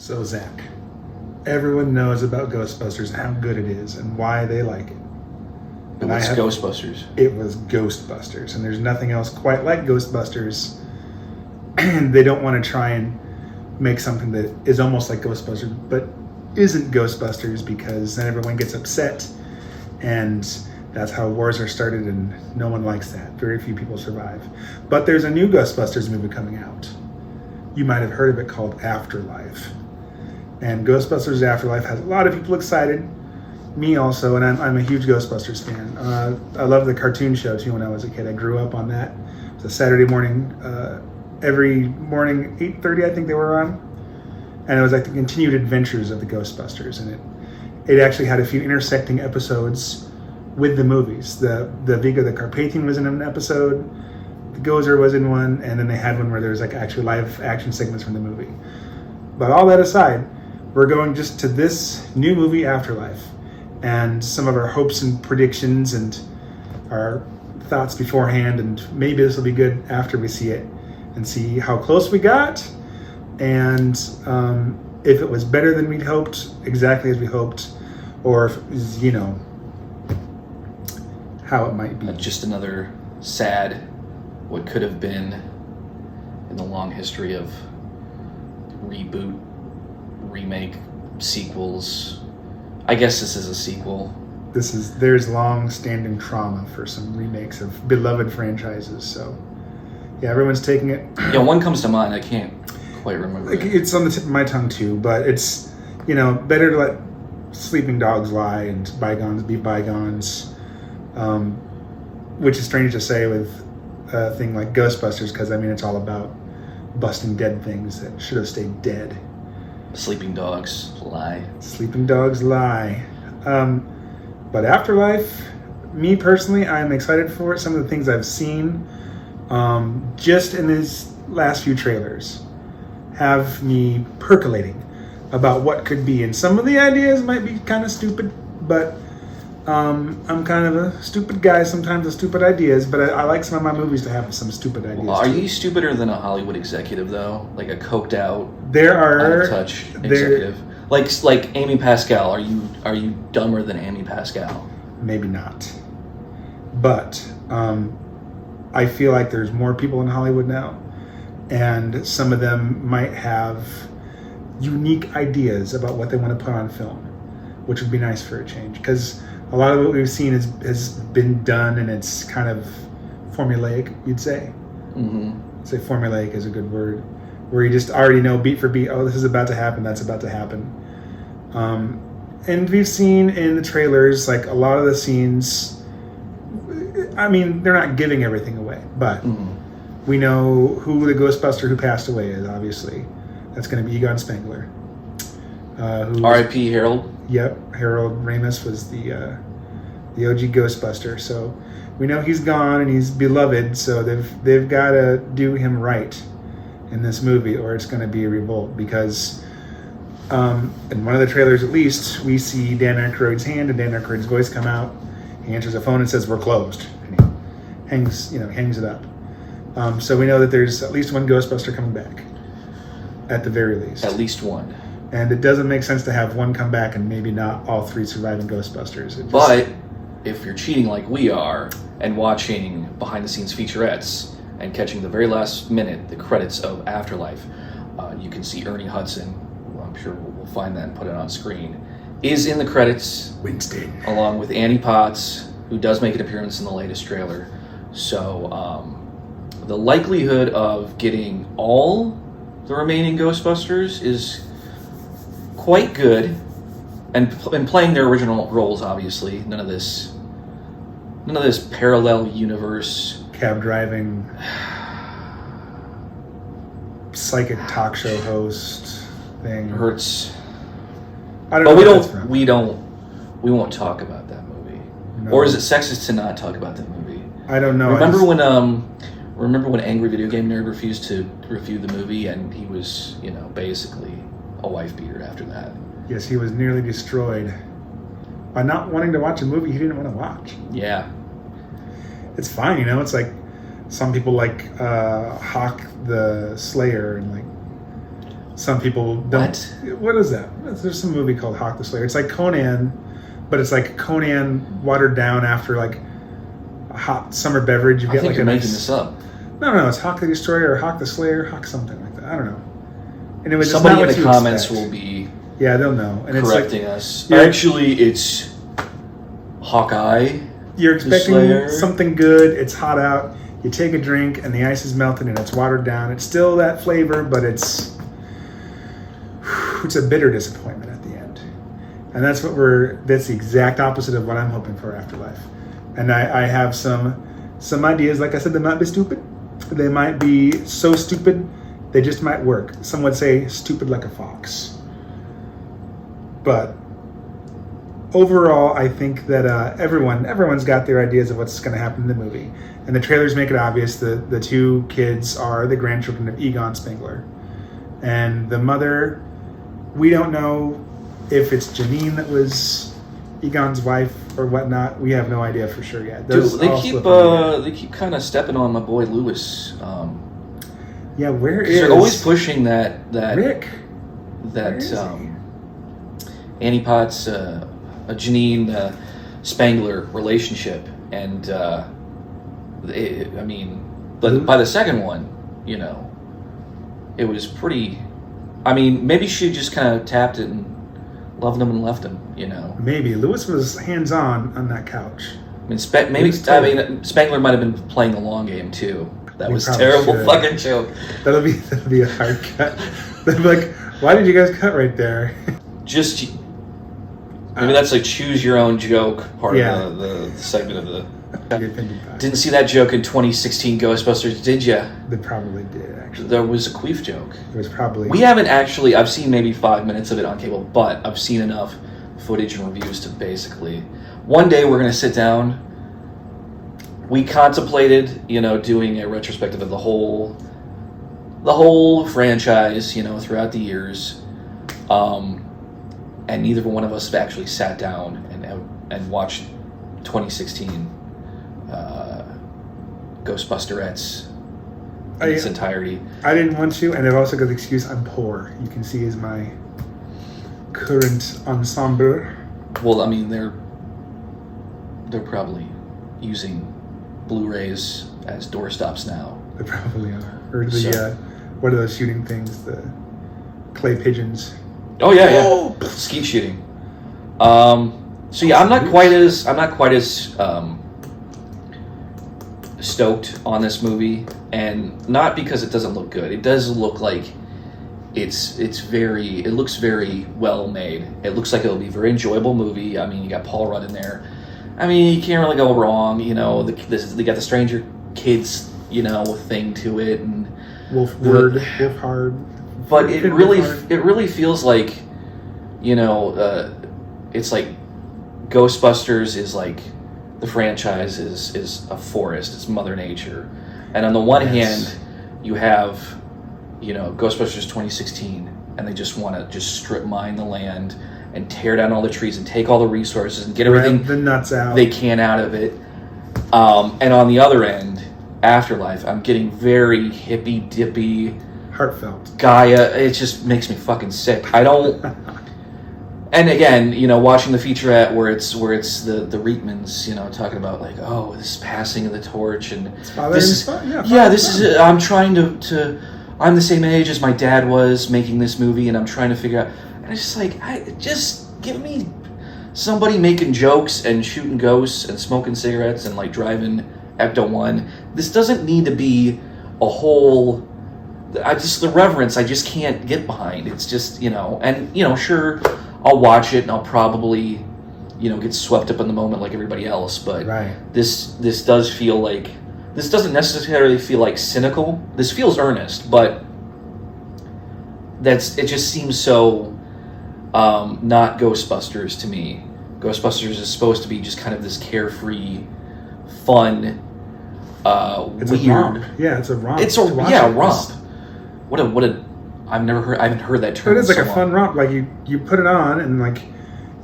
So, Zach, everyone knows about Ghostbusters and how good it is and why they like it. It was Ghostbusters. It was Ghostbusters, and there's nothing else quite like Ghostbusters. And they don't want to try and make something that is almost like Ghostbusters, but isn't Ghostbusters, because then everyone gets upset, and that's how wars are started, and no one likes that. Very few people survive. But there's a new Ghostbusters movie coming out. You might have heard of it, called Afterlife. And Ghostbusters Afterlife has a lot of people excited. Me also, and I'm a huge Ghostbusters fan. I loved the cartoon show too when I was a kid. I grew up on that. It was a Saturday morning, every morning, 8:30 I think they were on. And it was like the continued adventures of the Ghostbusters. And it actually had a few intersecting episodes with the movies. The Vigo the Carpathian was in an episode, the Gozer was in one, and then they had one where there was like actually live action segments from the movie. But all that aside, we're going just to this new movie, Afterlife, and some of our hopes and predictions and our thoughts beforehand, and maybe this will be good after we see it and see how close we got, and if it was better than we'd hoped, exactly as we hoped, or if it was, how it might be. Just another sad, what could have been in the long history of reboot, remake, sequels. I guess this is a sequel. There's long-standing trauma for some remakes of beloved franchises, so yeah, everyone's taking it. Yeah, one comes to mind. I can't quite remember. It's on the tip of my tongue too, but it's better to let sleeping dogs lie and bygones be bygones, which is strange to say with a thing like Ghostbusters, because it's all about busting dead things that should have stayed dead. Sleeping dogs lie. Sleeping dogs lie. But Afterlife, me personally, I'm excited for it. Some of the things I've seen just in these last few trailers have me percolating about what could be. And some of the ideas might be kind of stupid, but I'm kind of a stupid guy sometimes with stupid ideas, but I like some of my movies to have some stupid ideas. Well, are you stupider than a Hollywood executive, though? Like a coked out, out of touch executive? Like Amy Pascal. Are you dumber than Amy Pascal? Maybe not. But I feel like there's more people in Hollywood now, and some of them might have unique ideas about what they want to put on film, which would be nice for a change, because a lot of what we've seen has been done, and it's kind of formulaic, you'd say. Mm-hmm. I'd say formulaic is a good word, where you just already know beat for beat, oh, this is about to happen, that's about to happen. And we've seen in the trailers, like a lot of the scenes, they're not giving everything away, but we know who the Ghostbuster who passed away is, obviously. That's going to be Egon Spengler. R.I.P. Harold. Yep, Harold Ramis was the OG Ghostbuster. So we know he's gone and he's beloved. So they've got to do him right in this movie, or it's going to be a revolt. Because in one of the trailers, at least, we see Dan Aykroyd's hand and Dan Aykroyd's voice come out. He answers the phone and says, "We're closed," and he hangs it up. So we know that there's at least one Ghostbuster coming back, at the very least. At least one. And it doesn't make sense to have one come back and maybe not all three surviving Ghostbusters. But if you're cheating like we are and watching behind-the-scenes featurettes and catching the very last minute, the credits of Afterlife, you can see Ernie Hudson, who I'm sure we'll find that and put it on screen, is in the credits. Winston. Along with Annie Potts, who does make an appearance in the latest trailer. So the likelihood of getting all the remaining Ghostbusters is quite good, and playing their original roles, obviously. None of this parallel universe, cab driving, psychic talk show host thing. Hurts. I don't know. But we won't talk about that movie. No. Or is it sexist to not talk about that movie? I don't know. Remember when Angry Video Game Nerd refused to review the movie, and he was, basically a wife beater after that. Yes, he was nearly destroyed by not wanting to watch a movie he didn't want to watch. Yeah. It's fine, it's like some people like Hawk the Slayer, and like some people don't. What is that? There's some movie called Hawk the Slayer. It's like Conan, but it's like Conan watered down after like a hot summer beverage. You I get think like you're a making nice, this up. No, it's Hawk the Destroyer or Hawk the Slayer, Hawk something like that. I don't know. And it was Somebody in the comments will be they'll know. And correcting us. Actually, it's Hawkeye. You're expecting Slayer. something good. It's hot out. You take a drink and the ice is melted and it's watered down. It's still that flavor, but it's a bitter disappointment at the end. And that's that's the exact opposite of what I'm hoping for Afterlife. And I have some ideas. Like I said, they might be stupid. They might be so stupid they just might work. Some would say stupid like a fox. But overall, I think that everyone's got their ideas of what's going to happen in the movie. And the trailers make it obvious that the two kids are the grandchildren of Egon Spengler. And the mother, we don't know if it's Janine that was Egon's wife or whatnot. We have no idea for sure yet. Dude, they keep kind of stepping on my boy Lewis. Yeah, where is... They're always pushing that Rick? Annie Potts, Janine Spengler relationship, and but by the second one, it was pretty. I mean, maybe she just kind of tapped it and loved him and left him. Maybe Lewis was hands-on that couch. I mean, Spengler might have been playing the long game too. That was terrible fucking joke. That'll be a hard cut. They'll be like, why did you guys cut right there? Just maybe that's like choose your own joke part of the segment of the. Didn't see that joke in 2016 Ghostbusters, did you? They probably did, actually. There was a queef joke. There was probably. We haven't actually. I've seen maybe 5 minutes of it on cable, but I've seen enough footage and reviews to basically. One day we're gonna sit down. We contemplated, doing a retrospective of the whole franchise, throughout the years, and neither one of us have actually sat down and watched 2016 Ghostbusterettes in its entirety. I didn't want to, and I've also got the excuse I'm poor. You can see as my current ensemble. Well, I mean, they're probably using Blu-rays as doorstops now. They probably are. Or what are those shooting things? The clay pigeons. Oh yeah. Skeet shooting. So yeah, I'm not quite as stoked on this movie, and not because it doesn't look good. It does look like it looks very well made. It looks like it'll be a very enjoyable movie. I mean, you got Paul Rudd in there. I mean, you can't really go wrong. They got the Stranger Kids, thing to it, and Wolfhard. But it really feels like, it's like Ghostbusters is like the franchise is a forest. It's Mother Nature, and on the one hand, you have, Ghostbusters 2016, and they just want to just strip mine the land and tear down all the trees and take all the resources and get everything the nuts out they can out of it. And on the other end, Afterlife, I'm getting very hippy dippy, heartfelt Gaia. It just makes me fucking sick. I don't. And again, watching the featurette where it's the Reitmans, talking about like, oh, this passing of the torch, and this is I'm trying to I'm the same age as my dad was making this movie, and I'm trying to figure out. And it's just like, just give me somebody making jokes and shooting ghosts and smoking cigarettes and like driving Ecto-1. This doesn't need to be a whole. The reverence I just can't get behind. It's just sure, I'll watch it and I'll probably get swept up in the moment like everybody else. But this does feel like, this doesn't necessarily feel like cynical. This feels earnest, but it just seems so not Ghostbusters to me. Ghostbusters is supposed to be just kind of this carefree, fun, it's weird. A romp. Yeah, it's a romp. It's a romp. What a I haven't heard that term. It is like a fun romp. Like you put it on and like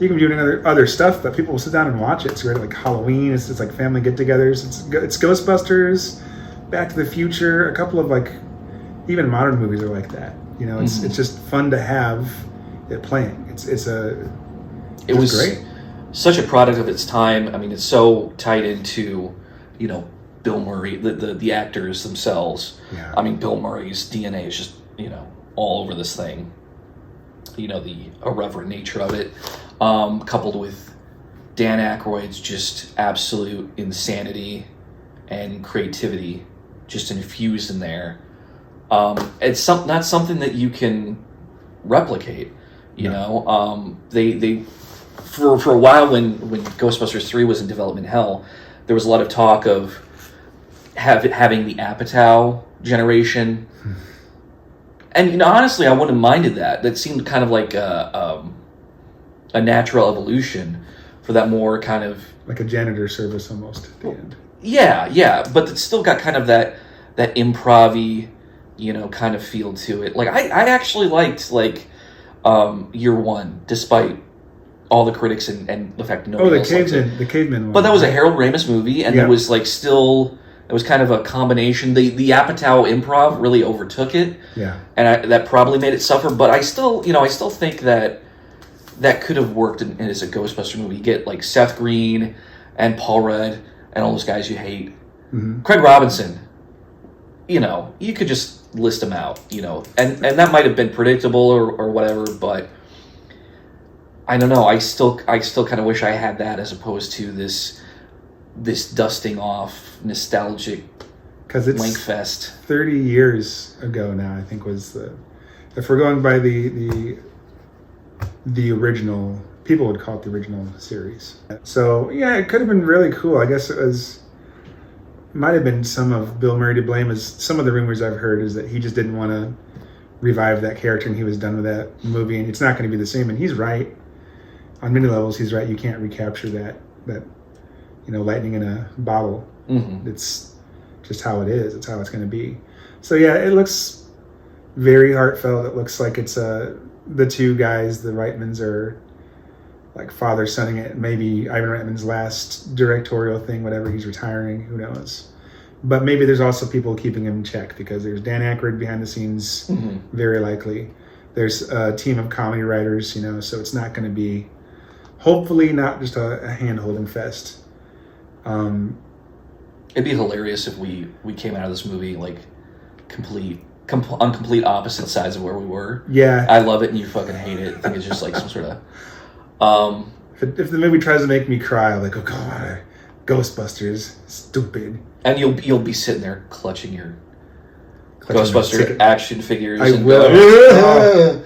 you can be doing other stuff, but people will sit down and watch it. It's great. Like Halloween. It's like family get-togethers. It's Ghostbusters, Back to the Future. A couple of like even modern movies are like that. You know, it's just fun to have it playing. It was great. Such a product of its time. I mean, it's so tied into, you know, Bill Murray, the actors themselves. Yeah. I mean, Bill Murray's DNA is just, you know, all over this thing. You know, the irreverent nature of it, coupled with Dan Aykroyd's just absolute insanity and creativity just infused in there. It's not something that you can replicate. You know, they for a while when Ghostbusters 3 was in development hell, there was a lot of talk of having the Apatow generation. And, you know, honestly, I wouldn't have minded that. That seemed kind of like a natural evolution for that more kind of... Like a janitor service almost at the end. Yeah. But it's still got kind of that improv-y, you know, kind of feel to it. Like, I actually liked, like, Year One, despite all the critics and the fact that nobody else liked it. The caveman one. But that was a Harold Ramis movie, and it was, like, still... It was kind of a combination. The Apatow improv really overtook it. Yeah. And that probably made it suffer. But I still think that could have worked as a Ghostbuster movie. You get like Seth Green and Paul Rudd and all those guys you hate. Mm-hmm. Craig Robinson. You know, you could just list them out. You know, and that might have been predictable or whatever. But I don't know. I still kind of wish I had that as opposed to this dusting off nostalgic link fest. 30 years ago now, I think, was if we're going by the original, people would call it the original series. So yeah, it could have been really cool. I guess might have been some of Bill Murray to blame. As some of the rumors I've heard is that he just didn't want to revive that character and he was done with that movie, and it's not going to be the same. And he's right on many levels. He's right. You can't recapture that you know, lightning in a bottle. Mm-hmm. It's just how it is. It's how it's going to be. So yeah, it looks very heartfelt. It looks like it's the two guys, the Reitmans, are like father-sonning it. Maybe Ivan Reitman's last directorial thing, whatever, he's retiring. Who knows? But maybe there's also people keeping him in check because there's Dan Aykroyd behind the scenes, very likely. There's a team of comedy writers, you know, so it's not going to be, hopefully not just a hand-holding fest. It'd be hilarious if we came out of this movie like on complete opposite sides of where we were. Yeah, I love it and you fucking hate it. I think it's just like some sort of. If the movie tries to make me cry, I'm like, oh god, Ghostbusters, stupid. And you'll be sitting there clutching your Ghostbuster action figures. I will.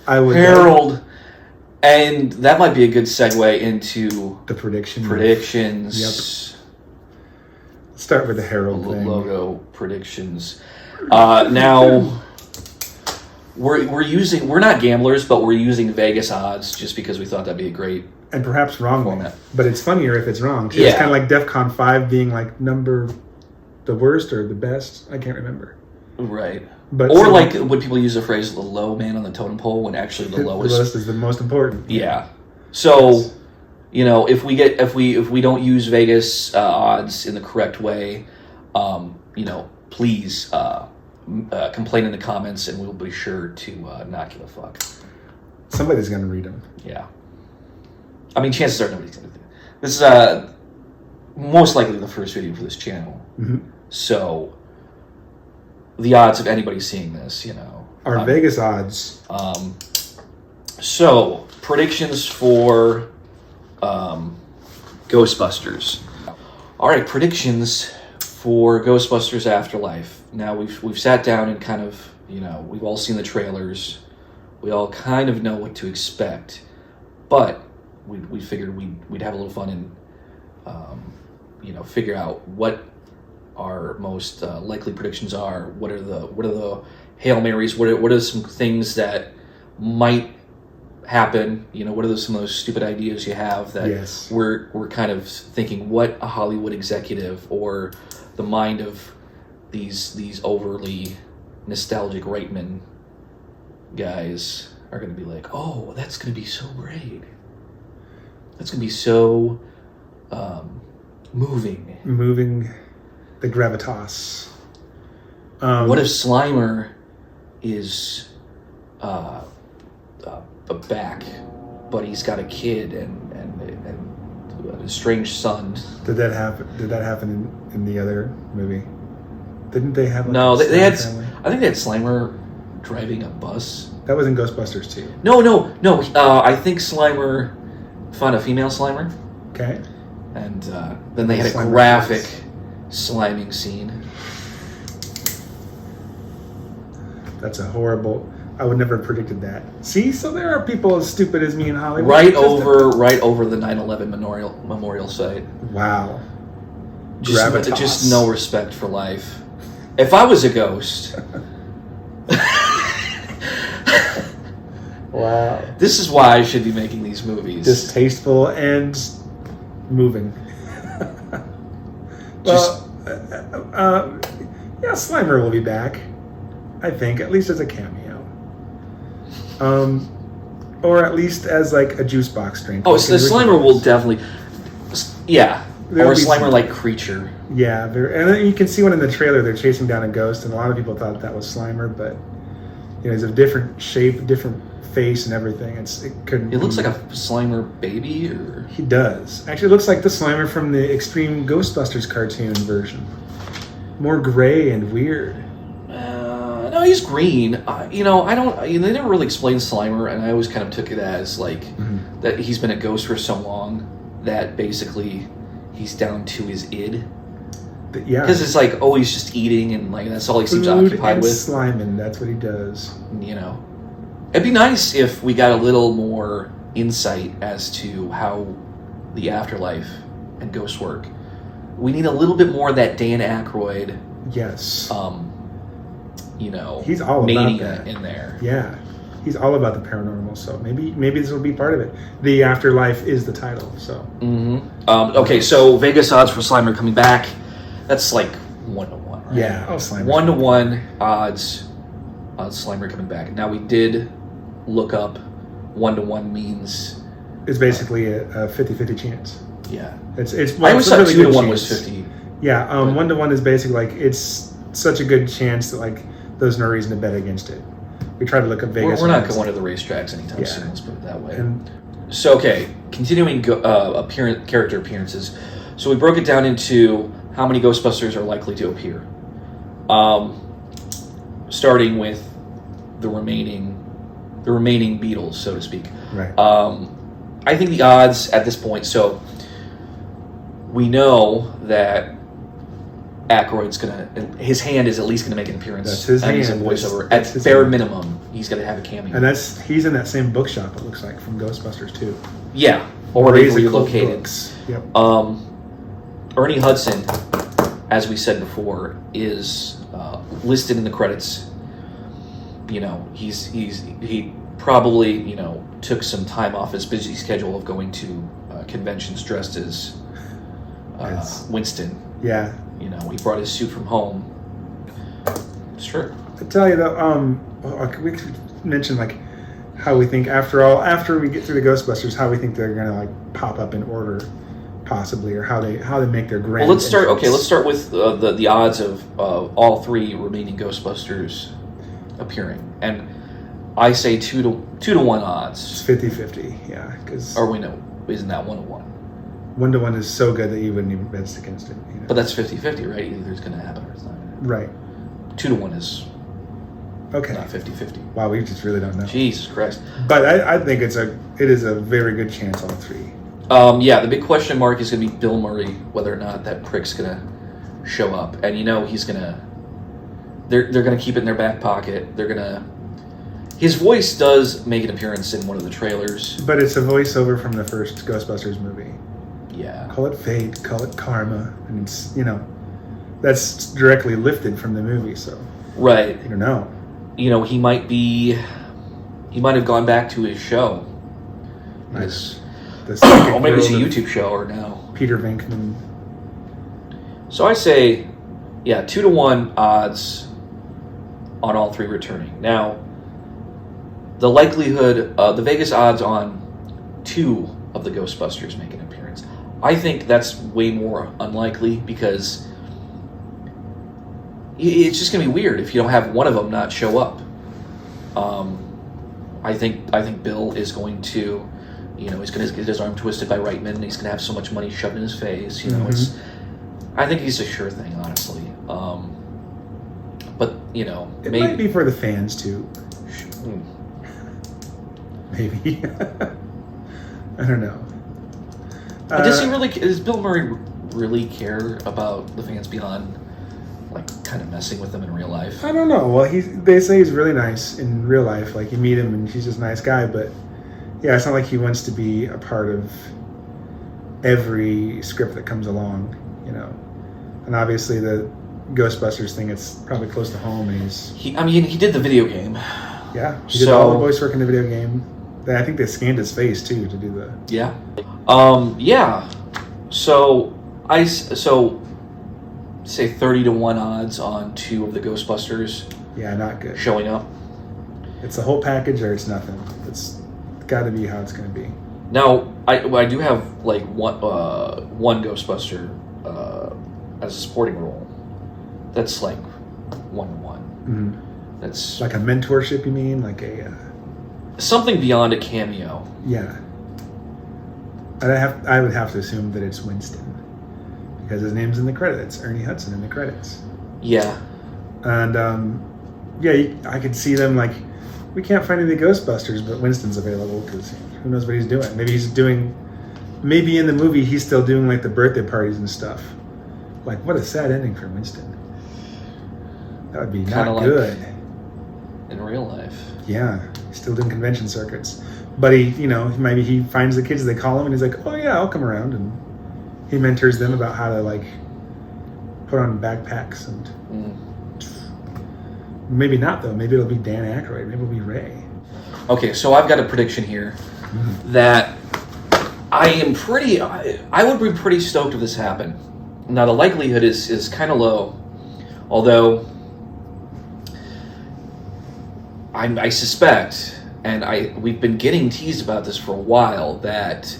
I would. Harold. And that might be a good segue into the predictions. Yep. Let's start with the Harold thing. Logo predictions. Now we're not gamblers, but we're using Vegas odds just because we thought that'd be a great and perhaps wrong format. But it's funnier if it's wrong. It's kind of like DEFCON 5 being like the worst or the best. I can't remember. Right. But or like when people use the phrase "the low man on the totem pole" when actually the lowest is the most important. Yeah. So, you know, if we don't use Vegas odds in the correct way, you know, please complain in the comments, and we'll be sure to not give a fuck. Somebody's gonna read them. Yeah. I mean, chances are nobody's gonna do it. This is most likely the first video for this channel, so. The odds of anybody seeing this, you know, are Vegas odds. So predictions for Ghostbusters. All right, predictions for Ghostbusters Afterlife. Now we've sat down and kind of, you know, we've all seen the trailers. We all kind of know what to expect, but we figured we'd have a little fun and you know, figure out what our most likely predictions are. What are the Hail Marys? What are some things that might happen? You know, what are some of those stupid ideas you have that we're kind of thinking what a Hollywood executive or the mind of these overly nostalgic Reitman guys are going to be like, oh, that's going to be so great. That's going to be so moving. The gravitas. What if Slimer is back, but he's got a kid and a strange son. Did that happen in the other movie? Didn't they have? Like, no, they had. Family? I think they had Slimer driving a bus. That was in Ghostbusters too. No. I think Slimer found a female Slimer. Okay. And then they had a Slimer graphic kids. sliming scene. That's a horrible. I would never have predicted that. See, so there are people as stupid as me in Hollywood. Right over the 9/11 memorial site. Wow. Gravitas. Just no respect for life. If I was a ghost, wow. This is why I should be making these movies. Distasteful and moving. Well, yeah, Slimer will be back. I think, at least as a cameo. Or at least as like a juice box drink. Oh, so the Slimer will definitely, yeah. Or a Slimer-like creature. Yeah, and then you can see one in the trailer. They're chasing down a ghost, and a lot of people thought that was Slimer, but he's a different shape, different face, and everything. It looks like a Slimer baby, or he does. Actually, it looks like the Slimer from the Extreme Ghostbusters cartoon version. More gray and weird. No, he's green. I don't. They never really explained Slimer, and I always kind of took it as like that he's been a ghost for so long that basically he's down to his id. Yeah, because it's like he's just eating and like that's all he seems Food occupied and with. Sliming, that's what he does. It'd be nice if we got a little more insight as to how the afterlife and ghosts work. We need a little bit more of that Dan Aykroyd. Yes. He's all mania about that in there. Yeah, he's all about the paranormal. So maybe this will be part of it. The Afterlife is the title. So. Okay, so Vegas odds for Slimer coming back. That's like 1-1, right? Yeah, Slimer. 1-1 odds on Slimer coming back. Now we did look up 1-1 means. It's basically a 50-50 chance. Yeah. It's I always thought really 2-1 was 50. Yeah, 1-1 is basically like it's such a good chance that like there's no reason to bet against it. We tried to look up Vegas. We're not going to the racetracks anytime soon. Let's put it that way. And, so continuing character appearances. So we broke it down into how many Ghostbusters are likely to appear. Starting with the remaining Beatles, so to speak. Right. I think the odds at this point. So we know that Aykroyd's his hand is at least gonna make an appearance. That's his hand. He's a voiceover. At bare minimum, he's gonna have a cameo. And he's in that same bookshop. It looks like from Ghostbusters 2. Yeah, or they've relocated. Books. Yep. Ernie Hudson, as we said before, is listed in the credits. He probably took some time off his busy schedule of going to conventions dressed as Winston. Yeah. He brought his suit from home. Sure. I tell you though, we could mention like how we think after we get through the Ghostbusters, how we think they're gonna like pop up in order, possibly, or how they make their grand. Well, let's start. entrance. Okay, let's start with the odds of all three remaining Ghostbusters appearing, and I say 2-1 odds. It's 50-50, yeah. Because isn't that 1-1? 1-1 is so good that you wouldn't even bet against it. But that's 50-50, right? Either it's going to happen or it's not. Right. 2-1 is okay. Not 50-50. Wow, we just really don't know. Jesus Christ! But I think it is a very good chance, all three. Yeah, the big question mark is going to be Bill Murray, whether or not that prick's going to show up, and he's going to. They're going to keep it in their back pocket. They're going to. His voice does make an appearance in one of the trailers. But it's a voiceover from the first Ghostbusters movie. Yeah. Call it fate, call it karma. And it's, that's directly lifted from the movie, so. Right. You don't know. He might have gone back to his show. Nice. Or maybe it's a YouTube show or now. Peter Venkman. So I say, 2-1 odds on all three returning. Now, the likelihood, the Vegas odds on 2 of the Ghostbusters make an appearance, I think that's way more unlikely because it's just going to be weird if you don't have one of them not show up. I think Bill is going to, he's going to get his arm twisted by Reitman, and he's going to have so much money shoved in his face. I think he's a sure thing, honestly. But it might be for the fans too. Maybe. I don't know. Does Bill Murray really care about the fans beyond, like, kind of messing with them in real life? I don't know. Well, they say he's really nice in real life. Like, you meet him and he's just a nice guy. But yeah, it's not like he wants to be a part of every script that comes along. And obviously the Ghostbusters thing, it's probably close to home. And he did the video game. Yeah, he did all the voice work in the video game. I think they scanned his face too to do the. Yeah. Yeah. So say 30-1 odds on 2 of the Ghostbusters. Yeah, not good. Showing up. It's the whole package, or it's nothing. It's got to be how it's going to be. Now, I do have like one Ghostbuster as a supporting role. That's like 1-1. That's like a mentorship. You mean like a something beyond a cameo? Yeah. I would have to assume that it's Winston because his name's in the credits. Ernie Hudson in the credits. Yeah. And I could see them like, we can't find any Ghostbusters, but Winston's available because who knows what he's doing. Maybe in the movie he's still doing like the birthday parties and stuff. Like, what a sad ending for Winston. That would be kinda not good. In real life. Yeah, he's still doing convention circuits. But maybe he finds the kids, they call him, and he's like, oh yeah, I'll come around. And he mentors them about how to like put on backpacks and maybe not though. Maybe it'll be Dan Aykroyd. Maybe it'll be Ray. Okay, so I've got a prediction here that I would be pretty stoked if this happened. Now the likelihood is kind of low, although I suspect, and we've been getting teased about this for a while, that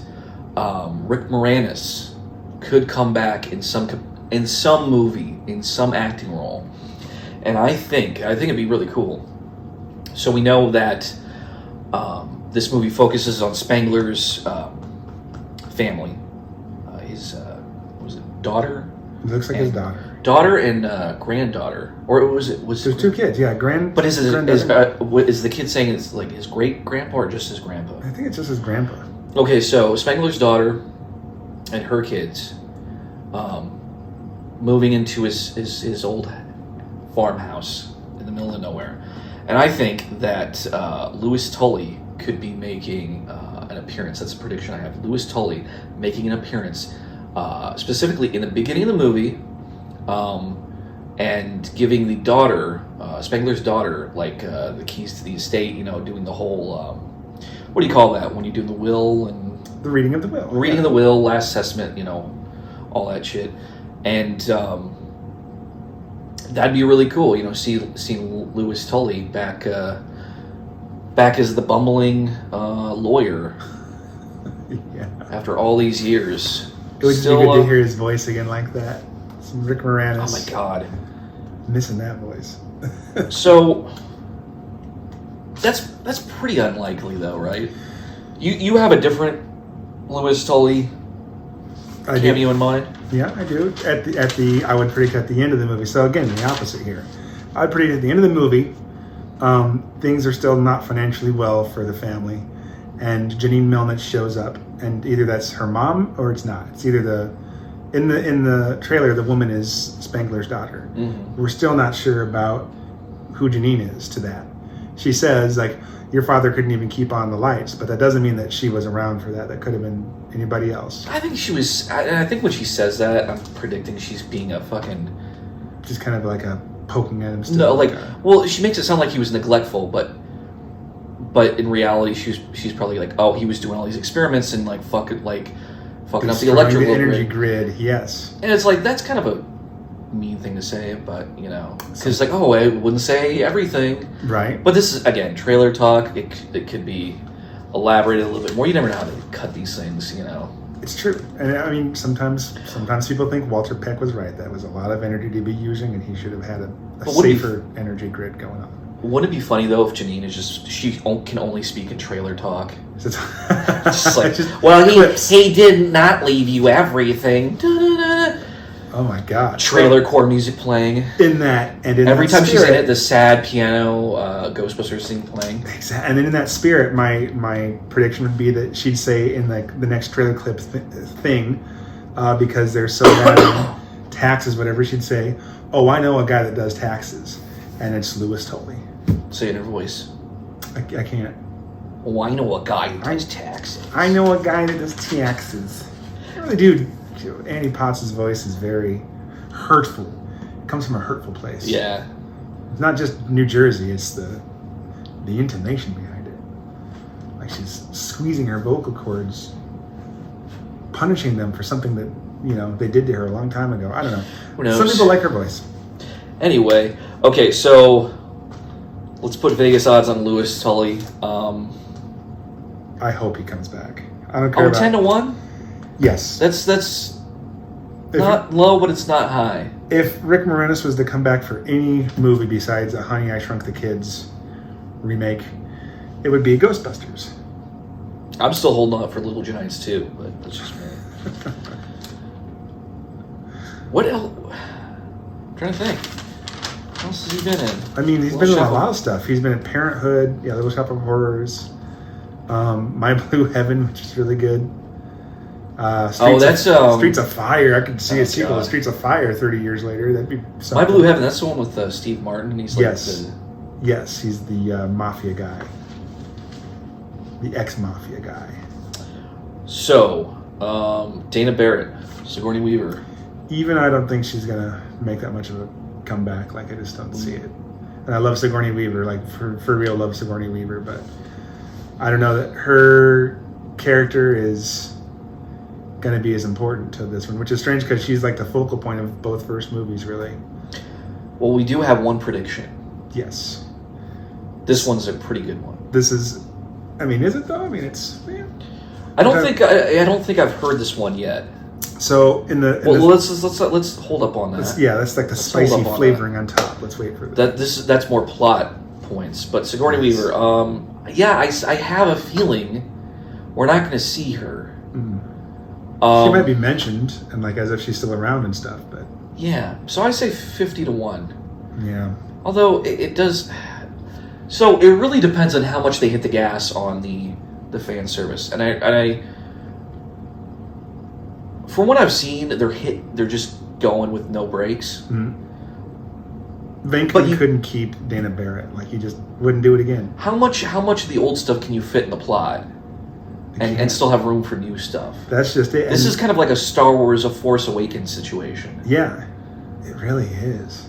Rick Moranis could come back in some movie, in some acting role, and I think it'd be really cool. So we know that this movie focuses on Spangler's family, his daughter. It looks like his daughter and granddaughter, or was there's 2 kids? Yeah, But is the kid saying it's like his great grandpa or just his grandpa? I think it's just his grandpa. Okay, so Spangler's daughter and her kids, moving into his old farmhouse in the middle of nowhere, and I think that Louis Tully could be making an appearance. That's a prediction I have. Louis Tully making an appearance. Specifically in the beginning of the movie, and giving the daughter, Spangler's daughter, like the keys to the estate. Doing the whole what do you call that when you do the will and the reading of the will, of the will, last testament, all that shit, and that'd be really cool. Seeing Louis Tully back as the bumbling lawyer. Yeah. After all these years. It would be good to hear his voice again like that. Some Rick Moranis. Oh my God. Missing that voice. So that's pretty unlikely though, right? You have a different Louis Tully cameo in mind? Yeah, I do. I would predict at the end of the movie. So again, the opposite here. I would predict at the end of the movie, things are still not financially well for the family. And Janine Melnitz shows up, and either that's her mom or it's not. It's either in the trailer, the woman is Spangler's daughter. We're still not sure about who Janine is to that. She says like, your father couldn't even keep on the lights, but that doesn't mean that she was around for that. That could have been anybody else. I think she was. I think when she says that, I'm predicting she's being a fucking. Just kind of like a poking at him. Still. No, well, she makes it sound like he was neglectful, but in reality, she's probably like, oh, he was doing all these experiments and like fucking up the electrical energy grid. Yes, and it's like that's kind of a mean thing to say, but because like, oh, I wouldn't say everything, right? But this is again trailer talk. It could be elaborated a little bit more. You never know how to cut these things, It's true, and I mean sometimes people think Walter Peck was right. That was a lot of energy to be using, and he should have had a safer energy grid going on. Wouldn't it be funny though if Janine is she can only speak in trailer talk? Just like, just well, clips. he did not leave you everything. Da-da-da. Oh my god! Trailer core music playing in that, and in every that time spirit, she's in it, the sad piano Ghostbusters thing playing. Exactly. And then in that spirit, my prediction would be that she'd say in like the next trailer clip thing, because they're so bad at taxes, whatever, she'd say, "Oh, I know a guy that does taxes," and it's Louis Tully. Say it in her voice. I can't. Oh, I know a guy who does taxes. I know a guy that does taxes. I really do. Annie Potts' voice is very hurtful. It comes from a hurtful place. Yeah. It's not just New Jersey, it's the intonation behind it. Like she's squeezing her vocal cords, punishing them for something that, they did to her a long time ago. I don't know. Who knows? Some people like her voice. Anyway, okay, so let's put Vegas odds on Louis Tully. I hope he comes back. I don't care about 10 to 1? Yes. That's not low, but it's not high. If Rick Moranis was to come back for any movie besides a Honey, I Shrunk the Kids remake, it would be Ghostbusters. I'm still holding out for Little Giants too, but that's just me. What else? I'm trying to think. What else has he been in? I mean, he's been in a lot of stuff. He's been in Parenthood, Little Shop of Horrors, My Blue Heaven, which is really good. Streets of Fire. I could see a sequel to Streets of Fire 30 years later. That'd be something. My Blue Heaven. That's the one with Steve Martin. He's like Yes, he's the mafia guy, the ex-mafia guy. So, Dana Barrett, Sigourney Weaver. Even I don't think she's gonna make that much of a comeback. Like I just don't see it. And I love Sigourney Weaver. Like for real, love Sigourney Weaver. But I don't know that her character is going to be as important to this one, which is strange because she's like the focal point of both first movies, really. Well, we do have one prediction. Yes. This one's a pretty good one. This is, I mean, is it though? I mean, it's. Yeah. I don't think I've heard this one yet. So let's hold up on that. That's like the spicy flavoring on top. Let's wait for that. That's more plot points, but Sigourney Weaver. I have a feeling we're not going to see her. She might be mentioned and like as if she's still around and stuff, but yeah. So I say 50 to 1. Yeah. Although it does. So it really depends on how much they hit the gas on the fan service, and I from what I've seen, they're just going with no breaks. Venkin couldn't keep Dana Barrett. Like he just wouldn't do it again. How much of the old stuff can you fit in the plot? And still have room for new stuff. That's just it. This is kind of like a Star Wars: A Force Awakens situation. Yeah, it really is.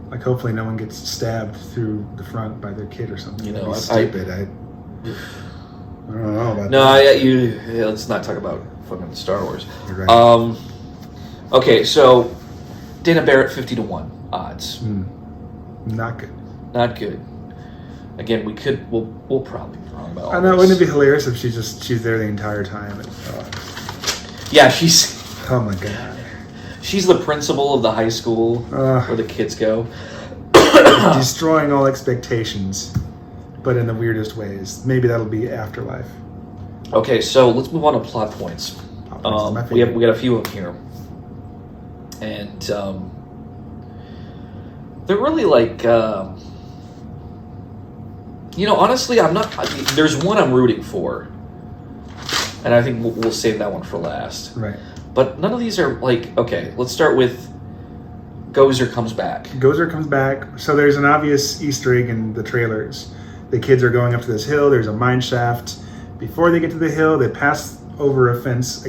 Like, hopefully, no one gets stabbed through the front by their kid or something. Stupid. I don't know about that. Let's not talk about fucking Star Wars. You're right. Okay, so Dana Barrett 50 to 1 odds. Not good. Not good. Again, we'll probably be wrong about all I know. this. Wouldn't it be hilarious if she's there the entire time? Yeah, she's. Oh my god. She's the principal of the high school where the kids go. Destroying all expectations, but in the weirdest ways. Maybe that'll be Afterlife. Okay, so let's move on to plot points. We got a few of them here, and they're really like. Honestly, I'm not. There's one I'm rooting for, and I think we'll save that one for last. Right. But none of these are like, okay, let's start with Gozer comes back. Gozer comes back. So there's an obvious Easter egg in the trailers. The kids are going up to this hill. There's a mine shaft. Before they get to the hill, they pass over a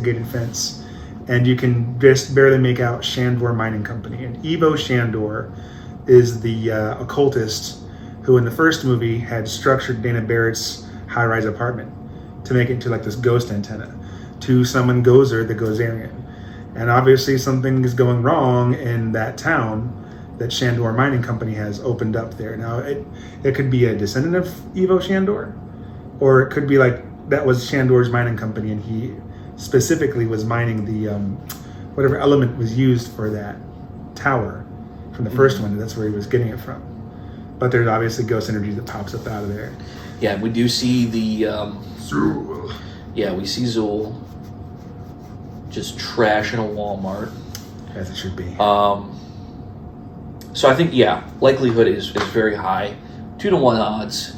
gated fence, and you can just barely make out Shandor Mining Company. And Ivo Shandor is the occultist who in the first movie had structured Dana Barrett's high-rise apartment to make it into like this ghost antenna to summon Gozer, the Gozerian. And obviously something is going wrong in that town that Shandor Mining Company has opened up there. Now, it could be a descendant of Ivo Shandor, or it could be like that was Shandor's mining company and he specifically was mining the whatever element was used for that tower from the first one. That's where he was getting it from. but there's obviously ghost energy that pops up out of there. Yeah, we do see the Zool. Yeah, we see Zool just trashing a Walmart. As it should be. So I think, likelihood is very high. 2-to-1 odds.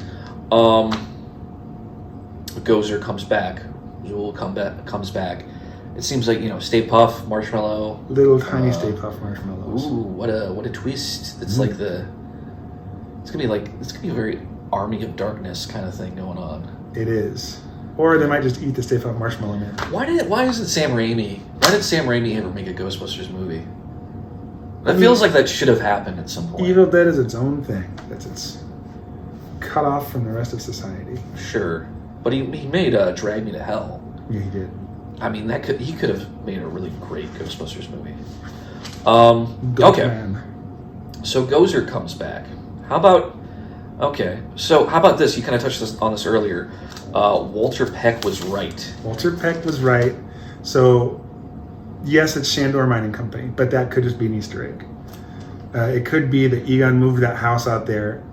Gozer comes back. Zool comes back. It seems like, Stay Puft, Marshmallow. Little tiny Stay Puft marshmallows. Ooh, what a twist. It's like it's gonna be a very Army of Darkness kind of thing going on. It is. Or they might just eat the Stay Puft Marshmallow Man. Why isn't Sam Raimi? Why did Sam Raimi ever make a Ghostbusters movie? That feels like that should have happened at some point. Evil Dead is its own thing. It's cut off from the rest of society. Sure, but he made Drag Me to Hell. Yeah, he did. I mean, he could have made a really great Ghostbusters movie. Ghost Okay, Man. so Gozer comes back. How about this? You kind of touched on this earlier. Walter Peck was right. Walter Peck was right. So, yes, it's Shandor Mining Company, but that could just be an Easter egg. It could be that Egon moved that house out there,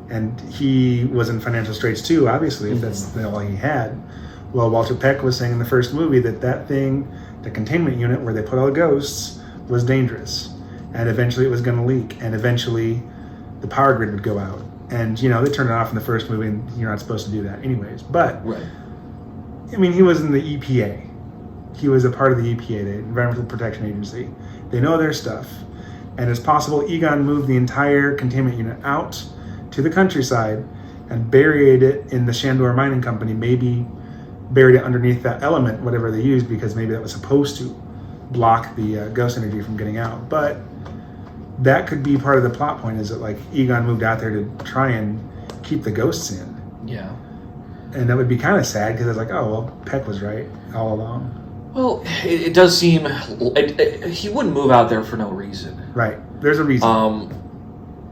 and he was in financial straits too, obviously, if that's all he had. Well, Walter Peck was saying in the first movie that thing, the containment unit where they put all the ghosts, was dangerous. And eventually it was going to leak. And eventually the power grid would go out. And, they turned it off in the first movie, and you're not supposed to do that anyways. But, Right. I mean, he was in the EPA. He was a part of the EPA, the Environmental Protection Agency. They know their stuff. And it's possible Egon moved the entire containment unit out to the countryside and buried it in the Shandor Mining Company, maybe buried it underneath that element, whatever they used, because maybe that was supposed to block the ghost energy from getting out. But that could be part of the plot point, is that like Egon moved out there to try and keep the ghosts in. Yeah. And that would be kind of sad, because it's like, oh, well, Peck was right all along. Well, it does seem he wouldn't move out there for no reason. Right. There's a reason.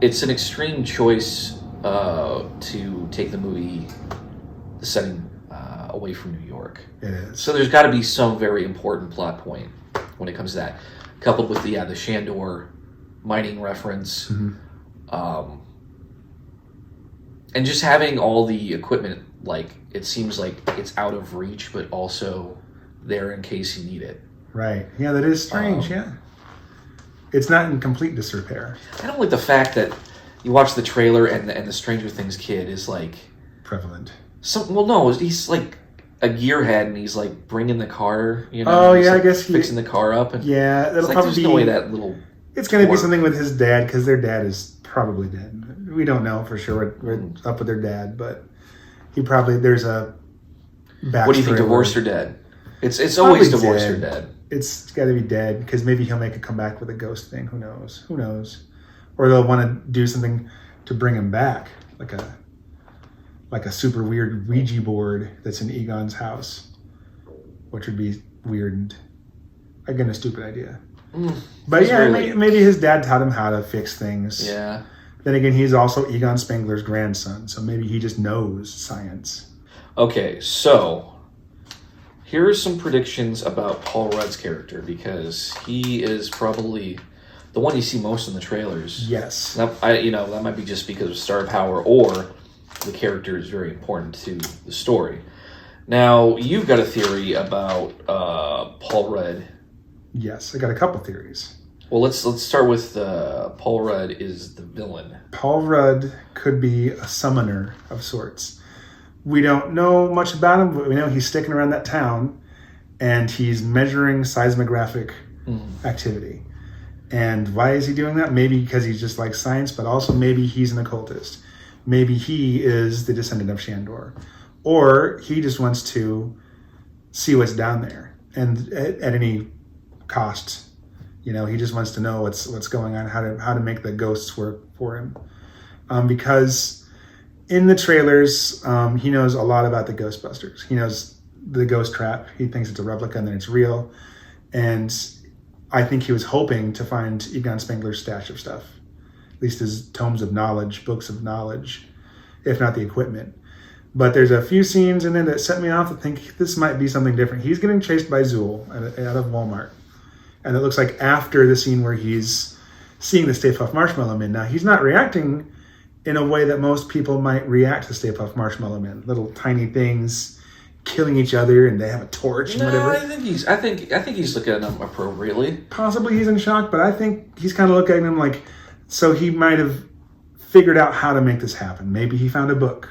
It's an extreme choice to take the setting away from New York. It is. So there's got to be some very important plot point when it comes to that, coupled with the Shandor mining reference, and just having all the equipment. Like, it seems like it's out of reach, but also there in case you need it. Right. Yeah, that is strange. Yeah. It's not in complete disrepair. I don't like the fact that you watch the trailer and the Stranger Things kid is like prevalent. He's like a gearhead, and he's like bringing the car. Oh yeah, like I guess fixing the car up. And yeah, that'll probably there's be. no way that little. It's going to be something with his dad, because their dad is probably dead. We don't know for sure what's up with their dad, but there's a backstory. What do you think? Divorced or dead? It's always divorced or dead. It's got to be dead, because maybe he'll make a comeback with a ghost thing. Who knows? Or they'll want to do something to bring him back, like a super weird Ouija board that's in Egon's house, which would be weird and again a stupid idea. But yeah, maybe his dad taught him how to fix things. Yeah. Then again, he's also Egon Spengler's grandson, so maybe he just knows science. Okay, so here are some predictions about Paul Rudd's character, because he is probably the one you see most in the trailers. Yes. That might be just because of star power, or the character is very important to the story. Now, you've got a theory about Paul Rudd. Yes, I got a couple theories. Well, let's start with Paul Rudd is the villain. Paul Rudd could be a summoner of sorts. We don't know much about him, but we know he's sticking around that town, and he's measuring seismographic activity. And why is he doing that? Maybe because he just likes science, but also maybe he's an occultist. Maybe he is the descendant of Shandor. Or he just wants to see what's down there, and at any cost. He just wants to know what's going on, how to make the ghosts work for him. Because in the trailers, he knows a lot about the Ghostbusters. He knows the ghost trap. He thinks it's a replica and then it's real. And I think he was hoping to find Egon Spengler's stash of stuff. At least his tomes of knowledge, books of knowledge, if not the equipment. But there's a few scenes in there that set me off to think this might be something different. He's getting chased by Zool out of Walmart. And it looks like after the scene where he's seeing the Stay Puft Marshmallow Man. Now, he's not reacting in a way that most people might react to Stay Puft Marshmallow Man. Little tiny things killing each other, and they have a torch and whatever. I think he's looking at them appropriately. Possibly he's in shock, but I think he's kind of looking at him like, so he might have figured out how to make this happen. Maybe he found a book,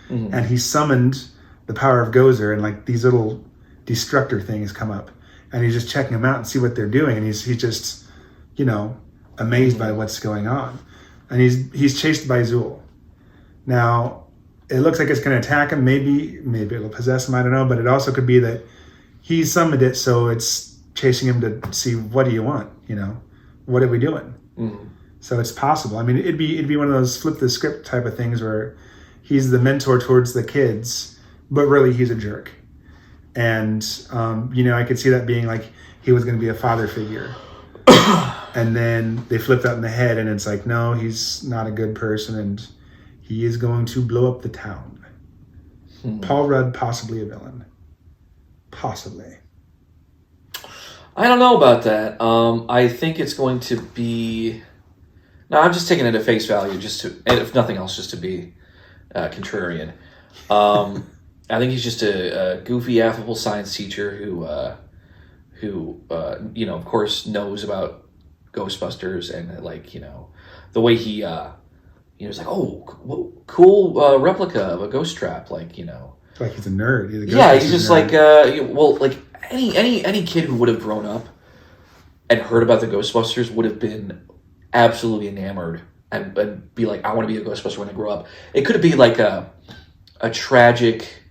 and he summoned the power of Gozer, and like these little destructor things come up, and he's just checking them out and see what they're doing, and he's just, amazed by what's going on, and he's chased by Zool. Now, it looks like it's going to attack him. Maybe it'll possess him. I don't know, but it also could be that he summoned it, so it's chasing him to see, what do you want? What are we doing? So it's possible. I mean, it'd be one of those flip the script type of things where he's the mentor towards the kids, but really he's a jerk. And I could see that being like he was going to be a father figure. And then they flipped that in the head, and it's like, no, he's not a good person, and he is going to blow up the town. Paul Rudd, possibly a villain. Possibly. I don't know about that. I think it's going to be... No, I'm just taking it at face value, and if nothing else, just to be contrarian. I think he's just a goofy, affable science teacher who of course, knows about Ghostbusters, and the way he, was like, oh, cool replica of a ghost trap, like he's a nerd. He's just nerd. Like any kid who would have grown up and heard about the Ghostbusters would have been absolutely enamored and be like, I want to be a Ghostbuster when I grow up. It could be like a tragic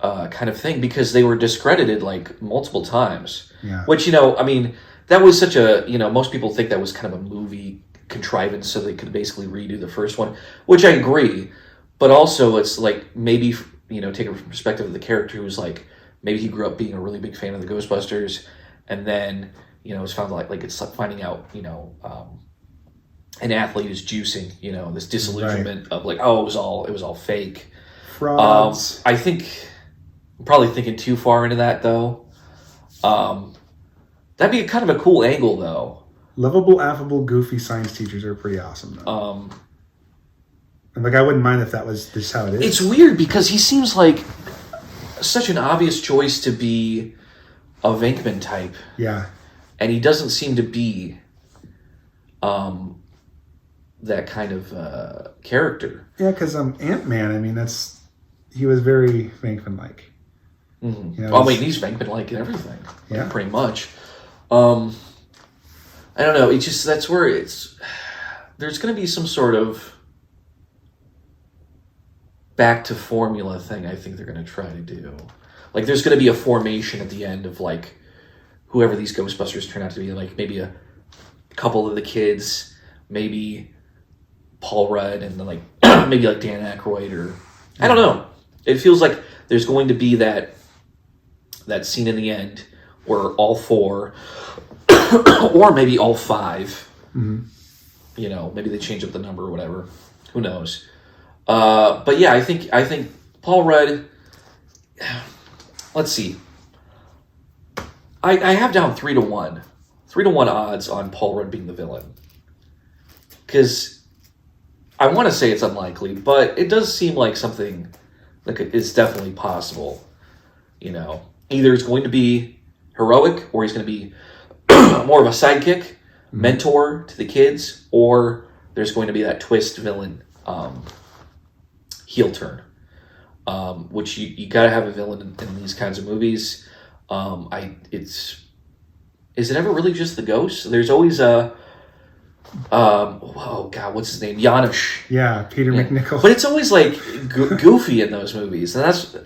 kind of thing, because they were discredited like multiple times. Yeah. Which, that was such a, most people think that was kind of a movie contrivance so they could basically redo the first one, which I agree. But also it's like, maybe, take it from the perspective of the character who's like, maybe he grew up being a really big fan of the Ghostbusters, and then, it's found like it's like finding out, an athlete is juicing, this disillusionment of like, oh, it was all fake. Frauds. I think I'm probably thinking too far into that, though. That'd be kind of a cool angle, though. Lovable, affable, goofy science teachers are pretty awesome, though. And I wouldn't mind if that was just how it is. It's weird because he seems like such an obvious choice to be a Venkman type. Yeah. And he doesn't seem to be that kind of character. Yeah, because Ant-Man, he was very Venkman-like. Mm-hmm. He's Venkman-like in everything. Yeah. Pretty much. I don't know. It's just, that's where there's going to be some sort of back to formula thing I think they're going to try to do. Like, there's going to be a formation at the end of, like, whoever these Ghostbusters turn out to be. Like, maybe a couple of the kids, maybe Paul Rudd, and then, like, maybe, like, Dan Aykroyd, or... I don't know. It feels like there's going to be that scene in the end where all four, or maybe all five, maybe they change up the number or whatever. Who knows? But yeah, I think Paul Rudd. Let's see. I have down 3-1, 3-1 odds on Paul Rudd being the villain, because I want to say it's unlikely, but it does seem like something that is definitely possible. Either it's going to be heroic, or he's going to be more of a sidekick, mentor to the kids, or there's going to be that twist villain heel turn, which you got to have a villain in these kinds of movies. Is it ever really just the ghost? There's always a what's his name? Janusz. Yeah, Peter McNichol. But it's always like goofy in those movies, and that's.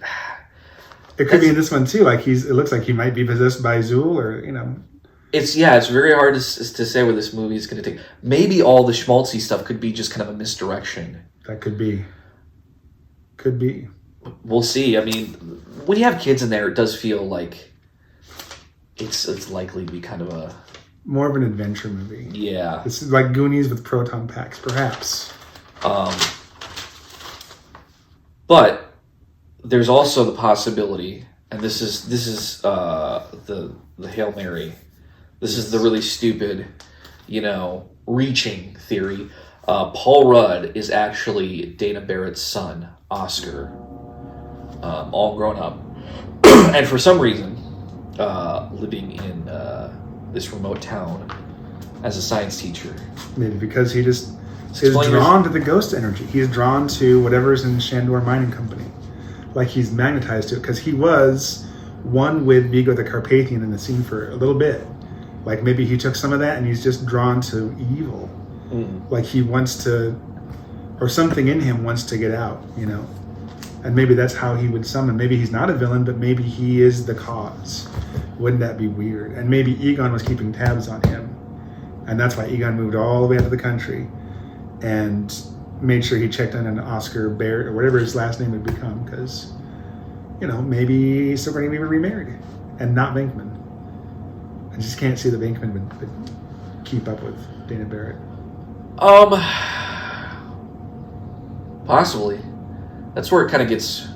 It could be in this one too. Like it looks like he might be possessed by Zool, or It's very hard to say where this movie is going to take. Maybe all the schmaltzy stuff could be just kind of a misdirection. That could be. Could be. We'll see. I mean, when you have kids in there, it does feel like it's likely to be kind of a more of an adventure movie. Yeah, it's like Goonies with proton packs, perhaps. But there's also the possibility, and this is the Hail Mary. This is the really stupid, reaching theory. Paul Rudd is actually Dana Barrett's son, Oscar, all grown up. And for some reason, living in this remote town as a science teacher. Maybe because he just is drawn to the ghost energy. He's drawn to whatever's in Shandor Mining Company. Like he's magnetized to it because he was one with Vigo the Carpathian in the scene for a little bit. Like maybe he took some of that and he's just drawn to evil. Like he wants to, or something in him wants to get out, you know. And maybe that's how he would summon. Maybe he's not a villain, but maybe he is the cause. Wouldn't that be weird? And maybe Egon was keeping tabs on him. And that's why Egon moved all the way out of the country and made sure he checked on an Oscar Barrett or whatever his last name would become. Because, you know, maybe Sigourney Weaver remarried and not Venkman. I just can't see that Venkman would keep up with Dana Barrett. Possibly. That's where it kind of gets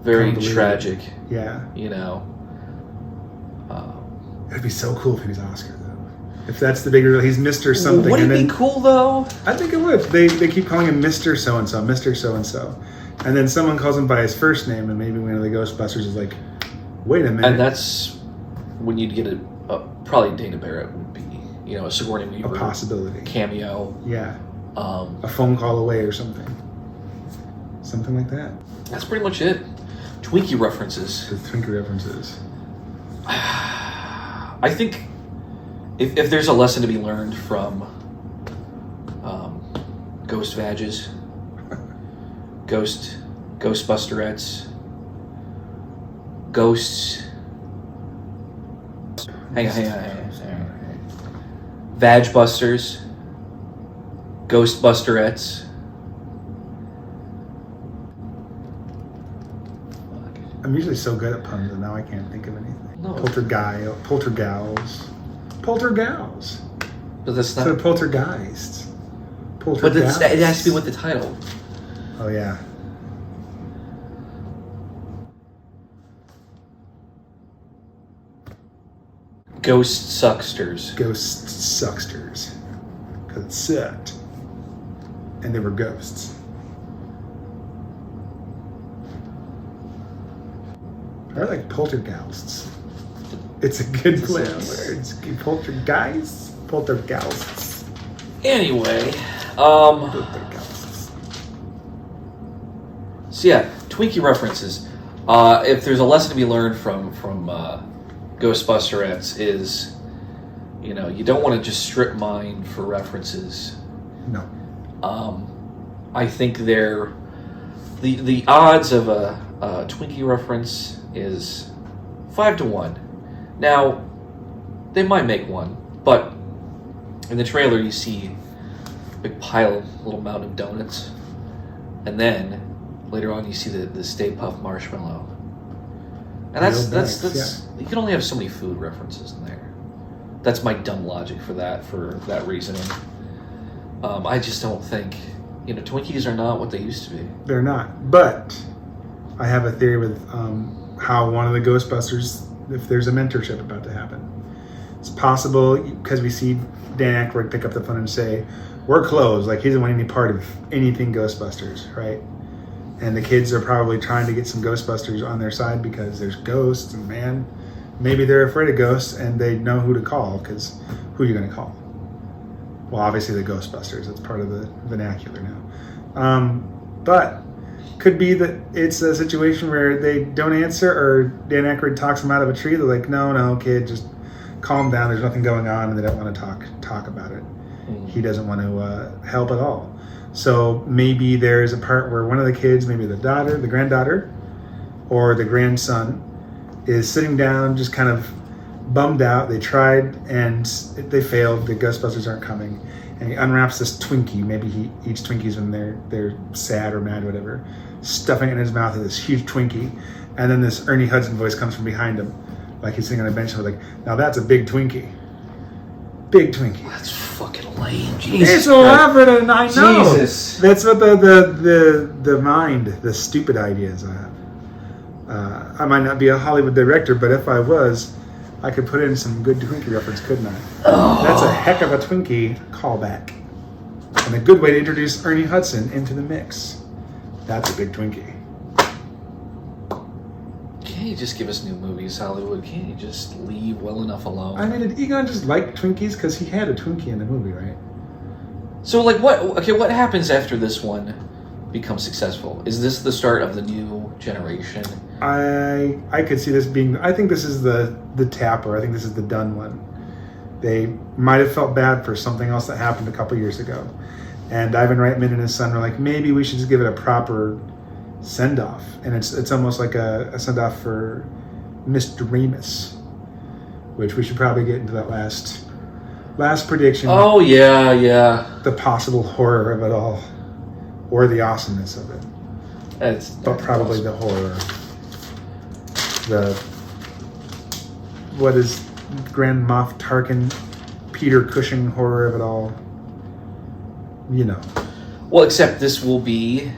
very tragic. Yeah. You know. It'd be so cool if he was Oscar, though. If that's the big reveal, he's Mr. something. Would it be cool, though? I think it would. They keep calling him Mr. So-and-so, Mr. So-and-so. And then someone calls him by his first name, and maybe one of the Ghostbusters is like, wait a minute. And that's when you'd get probably Dana Barrett would be, you know, a Sigourney Weaver. A possibility. Cameo. Yeah. A phone call away or something. Something like that. That's pretty much it. Twinkie references. The Twinkie references. I think if there's a lesson to be learned from Ghost Vages, Ghostbusterettes, Ghosts. Hang on. Vagebusters, Ghostbusterettes. I'm usually so good at puns, and now I can't think of anything. No. Poltergals. But that's not. So poltergeists. But it has to be with the title. Oh yeah. Ghost Sucksters. Ghost Sucksters. Because it sucked. And they were ghosts. I like poltergeists. It's a good play on words. Poltergeists. Anyway, Poltergeists. So yeah, Twinkie references. If there's a lesson to be learned from Ghostbusterettes is, you know, you don't want to just strip mine for references. No. I think the odds of a Twinkie reference is 5-1. Now, they might make one, but in the trailer you see a big pile of little mountain of donuts, and then later on you see the Stay Puft Marshmallow. And that's you can only have so many food references in there. That's my dumb logic for that reasoning. I just don't think, you know, Twinkies are not what they used to be. They're not. But I have a theory with how one of the Ghostbusters, if there's a mentorship about to happen, it's possible because we see Dan Aykroyd pick up the phone and say, "We're closed." Like he doesn't want any part of anything Ghostbusters, right? And the kids are probably trying to get some Ghostbusters on their side because there's ghosts, and man, maybe they're afraid of ghosts and they know who to call, because who are you going to call? Well, obviously the Ghostbusters. It's part of the vernacular now. But could be that it's a situation where they don't answer, or Dan Aykroyd talks them out of a tree. They're like, no, kid, just calm down. There's nothing going on, and they don't want to talk about it. He doesn't want to help at all. So maybe there's a part where one of the kids, maybe the granddaughter, or the grandson, is sitting down just kind of bummed out. They tried and they failed. The Ghostbusters aren't coming. And he unwraps this Twinkie. Maybe he eats Twinkies when they're sad or mad or whatever, stuffing it in his mouth with this huge Twinkie. And then this Ernie Hudson voice comes from behind him, like he's sitting on a bench and like, now that's a big Twinkie. Big Twinkie. That's fucking lame. Jesus. It's elaborate, and I know. Jesus. That's what the mind, the stupid ideas I have. I might not be a Hollywood director, but if I was, I could put in some good Twinkie reference, couldn't I? Oh. That's a heck of a Twinkie callback. And a good way to introduce Ernie Hudson into the mix. That's a big Twinkie. Can't you just give us new movies, Hollywood? Can't you just leave well enough alone? I mean, did Egon just like Twinkies? Because he had a Twinkie in the movie, right? So, like, what happens after this one becomes successful? Is this the start of the new generation? I could see this being... I think this is the tapper. I think this is the done one. They might have felt bad for something else that happened a couple years ago. And Ivan Reitman and his son were like, maybe we should just give it a proper send-off. And it's almost like a send-off for Mr. Remus, which we should probably get into that last prediction. Oh, yeah. The possible horror of it all. Or the awesomeness of it. But probably awesome. The horror. What is Grand Moff Tarkin, Peter Cushing horror of it all? You know. Well, except this will be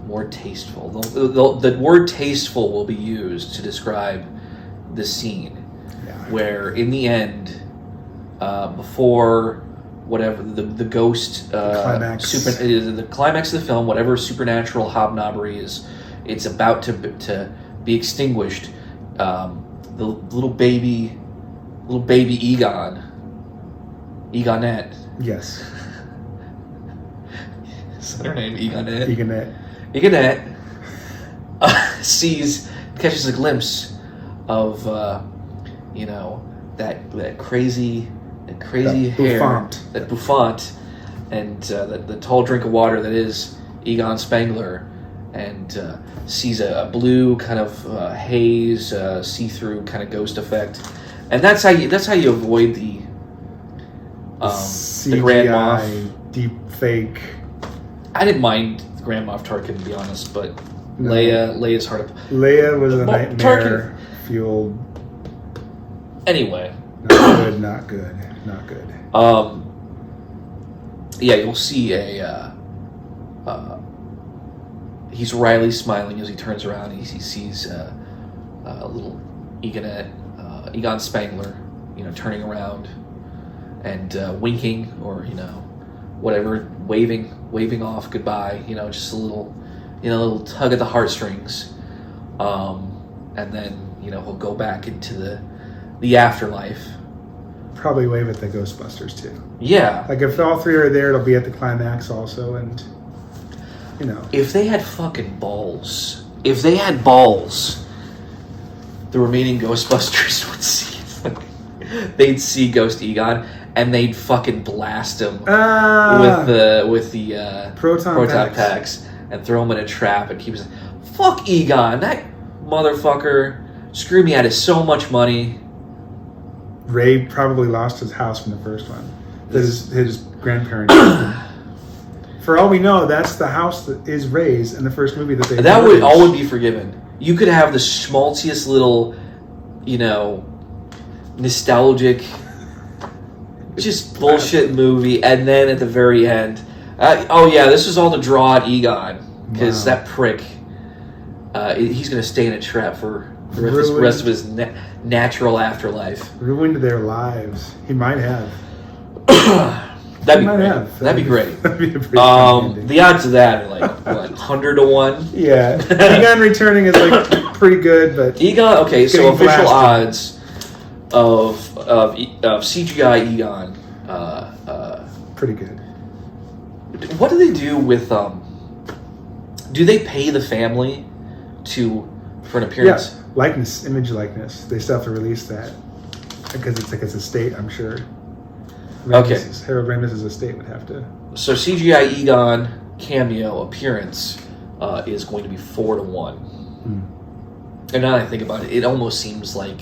more tasteful. The word tasteful will be used to describe the scene. Yeah. Where, in the end, before whatever, the ghost... climax. The climax of the film, whatever supernatural hobnobbery is, it's about to be extinguished. The little baby Egonette. Yes. Is that her name? Egonette? Egonette. Catches a glimpse of, that crazy hair. Bouffant. That bouffant. And the tall drink of water that is Egon Spengler. And sees a blue kind of haze, see-through kind of ghost effect. And that's how you avoid the Grand Moff deep fake. I didn't mind the Grand Moff Tarkin, to be honest, but no. Leia's hard to... Leia was a nightmare fueled. Anyway. Not good. Yeah, you'll see he's wryly smiling as he turns around. He sees a little Egon Spengler, turning around and winking or whatever, waving off goodbye. Just a little tug at the heartstrings, and then he'll go back into the afterlife. Probably wave at the Ghostbusters too. Yeah, like if all three are there, it'll be at the climax also, and. If they had fucking balls, the remaining Ghostbusters would see. They'd see Ghost Egon, and they'd fucking blast him with the proton packs and throw him in a trap and keep saying, "Fuck Egon, that motherfucker screwed me out of so much money." Ray probably lost his house from the first one. His grandparents. For all we know, that's the house that is Ray's in the first movie that they. That would all would be forgiven. You could have the schmaltziest little, nostalgic, just bullshit movie, and then at the very end, this is all to draw out Egon because that prick, he's going to stay in a trap for the rest of his natural afterlife. Ruined their lives. He might have. That'd be great. That'd be a pretty ending. The odds of that are like 100 to 1. Yeah, Egon returning is like pretty good, but Egon. Okay, so official odds of CGI Egon. Pretty good. What do they do with? Do they pay the family for an appearance? Yeah, image likeness. They still have to release that because it's like his estate, I'm sure. Harold Ramis' estate would have to. So CGI Egon cameo appearance is going to be 4 to 1. And now that I think about it, it almost seems like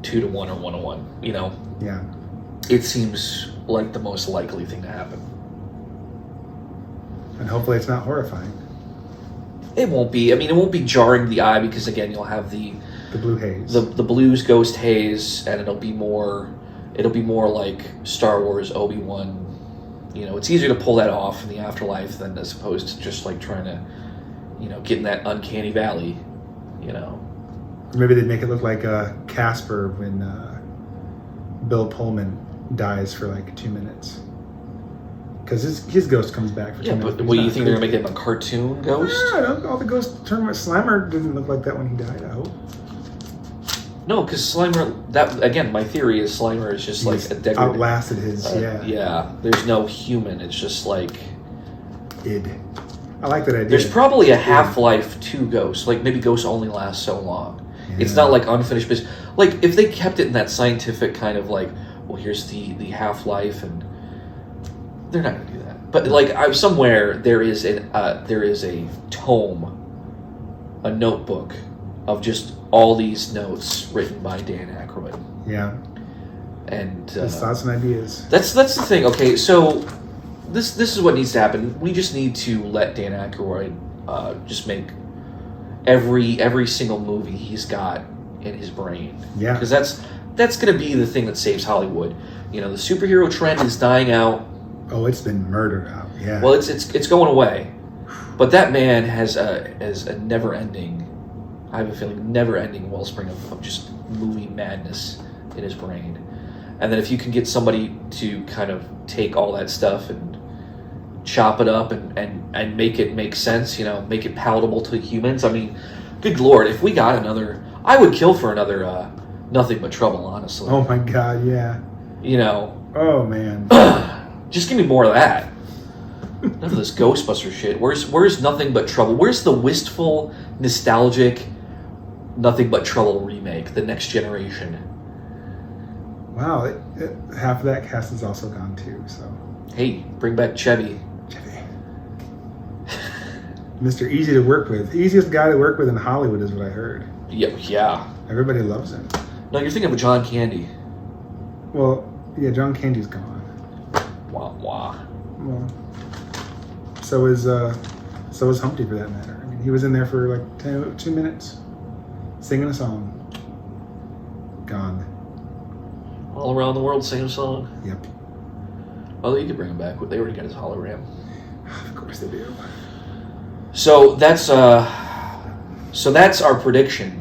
2 to 1 or 1 to 1. Yeah. It seems like the most likely thing to happen. And hopefully it's not horrifying. It won't be. I mean, it won't be jarring to the eye because again, you'll have the blue haze, the blues ghost haze, and it'll be more like Star Wars Obi-Wan. It's easier to pull that off in the afterlife than as opposed to just like trying to, get in that uncanny valley, Maybe they'd make it look like Casper when Bill Pullman dies for like 2 minutes. because his ghost comes back for 2 minutes. But what, you think they're going to make him a cartoon ghost? Yeah, all the ghosts turn. Slimer didn't look like that when he died, I hope. No, because Slimer, that, again, my theory is Slimer is just like a degraded... outlasted his, Yeah, there's no human, it's just like... Id. I like that idea. There's probably a half-life to ghosts, like maybe ghosts only last so long. Yeah. It's not like unfinished business. Like, if they kept it in that scientific kind of like, well, here's the half-life, and they're not going to do that. But like, somewhere there is a tome, a notebook of just all these notes written by Dan Aykroyd. Yeah. And his thoughts and ideas. That's the thing. Okay, so this is what needs to happen. We just need to let Dan Aykroyd just make every single movie he's got in his brain. Yeah. Because that's going to be the thing that saves Hollywood. You know, the superhero trend is dying out. Oh, it's been murdered out. Yeah. Well, it's going away. But that man has a never-ending, I have a feeling, never-ending wellspring of just movie madness in his brain. And then if you can get somebody to kind of take all that stuff and chop it up and make it make sense, you know, make it palatable to humans. I mean, good Lord, if we got another... I would kill for another Nothing But Trouble, honestly. Oh my God, yeah. You know... Oh, man. Just give me more of that. None of this Ghostbuster shit. Where's Nothing But Trouble? Where's the wistful, nostalgic Nothing But Trouble remake, The Next Generation? Wow, half of that cast is also gone too, so... Hey, bring back Chevy. Mr. Easy to work with. Easiest guy to work with in Hollywood is what I heard. Yeah. Everybody loves him. No, you're thinking of John Candy. Well, yeah, John Candy's gone. Wah. Well, so is Humpty for that matter. I mean, he was in there for like 2 minutes, singing a song. Gone. All around the world, same song. Yep. Well, you could bring him back. They already got his hologram. Of course they do. So that's our prediction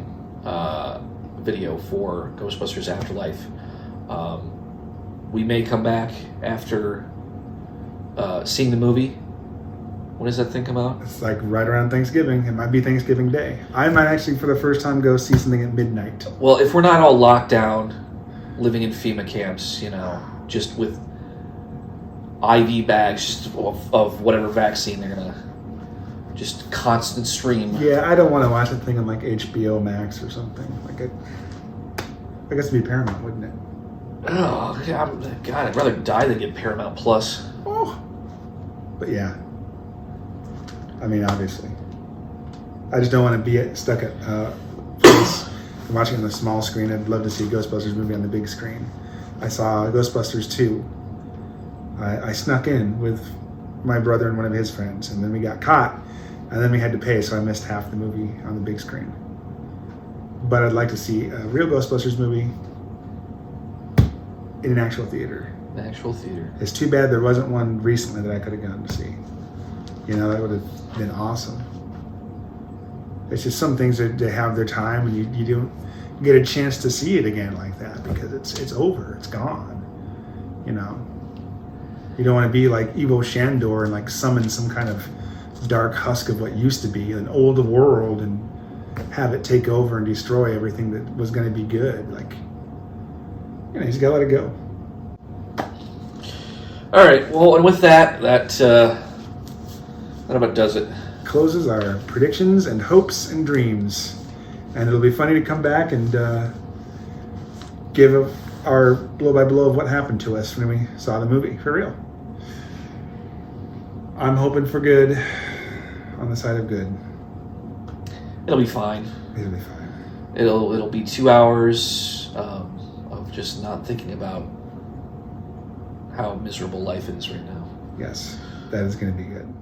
video for Ghostbusters Afterlife. We may come back after seeing the movie. When does that thing come out? It's like right around Thanksgiving. It might be Thanksgiving Day. I might actually, for the first time, go see something at midnight. Well, if we're not all locked down, living in FEMA camps, you know, just with IV bags just of whatever vaccine they're gonna just constant stream. Yeah, I don't want to watch that thing on like HBO Max or something. I guess it'd be Paramount, wouldn't it? Oh God, I'd rather die than get Paramount Plus. Oh, but yeah. I mean, obviously, I just don't want to be stuck at place and watching on the small screen. I'd love to see a Ghostbusters movie on the big screen. I saw Ghostbusters 2. I snuck in with my brother and one of his friends, and then we got caught, and then we had to pay, so I missed half the movie on the big screen. But I'd like to see a real Ghostbusters movie in an actual theater. An actual theater. It's too bad there wasn't one recently that I could have gone to see. You know, that would have been awesome. It's just some things that they have their time, and you don't get a chance to see it again like that because it's over, it's gone. You know, you don't want to be like Evo Shandor and like summon some kind of dark husk of what used to be an old world and have it take over and destroy everything that was going to be good. Like, you know, you just gotta let it go. All right. Well, and with that about does it. Closes our predictions and hopes and dreams, and it'll be funny to come back and give our blow by blow of what happened to us when we saw the movie for real. I'm hoping for good, on the side of good. It'll be fine. It'll be fine. It'll be 2 hours of just not thinking about how miserable life is right now. Yes, that is going to be good.